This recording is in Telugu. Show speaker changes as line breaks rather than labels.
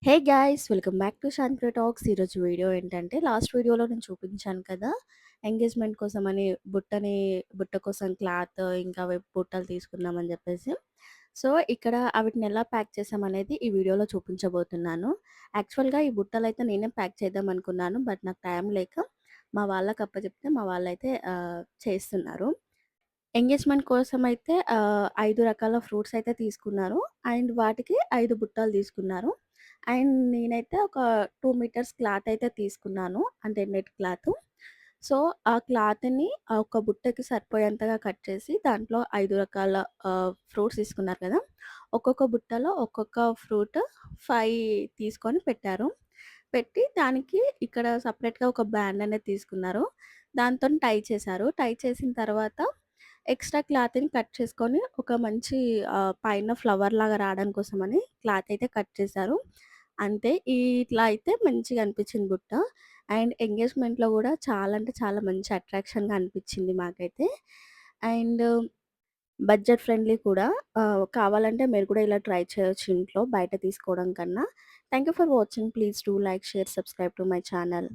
Hey guys! Welcome back to Shanti talks. ఈరోజు వీడియో ఏంటంటే, లాస్ట్ వీడియోలో నేను చూపించాను కదా! ఎంగేజ్‌మెంట్ కోసమని బుట్ట కోసం క్లాత్, ఇంకా బుట్టలు తీసుకుందామని జెప్పేసి. సో, ఇక్కడ అవిటిని ఎలా ప్యాక్ చేశామనేది ఈ వీడియోలో చూపించబోతున్నాను. యాక్చువల్‌గా ఈ బుట్టలైతే నేనే ప్యాక్ చేద్దామనుకున్నాను. బట్ నాకు టైం లేక మా వాళ్ళకి అప్పజెప్తే మా వాళ్ళైతే చేస్తున్నారు. ఎంగేజ్‌మెంట్ కోసమైతే 5 రకాల ఫ్రూట్స్ అయితే తీసుకున్నారు. అండ్ వాటికి 5 బుట్టలు తీసుకున్నారు. అండ్ నేనైతే ఒక 2 మీటర్స్ క్లాత్ అయితే తీసుకున్నాను. అంటే నెట్ క్లాత్. సో, ఆ క్లాత్‌ని ఒక బుట్టకి సరిపోయేంతగా కట్ చేసి దాంట్లో 5 రకాల ఫ్రూట్స్ తీసుకున్నారు కదా! ఒక్కొక్క బుట్టలో ఒక్కొక్క ఫ్రూట్ 5 తీసుకొని పెట్టారు. పెట్టి దానికి ఇక్కడ సెపరేట్‌గా ఒక బ్యాండ్ అనేది తీసుకున్నారు. దాంతోని టై చేశారు. టై చేసిన తర్వాత ఎక్స్‌ట్రా క్లాత్‌ని కట్ చేసుకొని ఒక మంచి పైన ఫ్లవర్‌లాగా రావడం కోసమని క్లాత్ అయితే కట్ చేశారు. అంతే. ఇట్లా అయితే మంచిగా అనిపించింది బుట్ట. అండ్ ఎంగేజ్‌మెంట్‌లో గూడా చాలా అంటే చాలా మంచి అట్రాక్షన్‌గా అనిపించింది మాకైతే. అండ్ బడ్జెట్ ఫ్రెండ్లీ కూడా. కావాలంటే మీరు కూడా ఇలా ట్రై చేయొచ్చు ఇంట్లో బయట తీసుకోవడం కన్నా. Thank you for watching. Please do like, share, subscribe to my channel.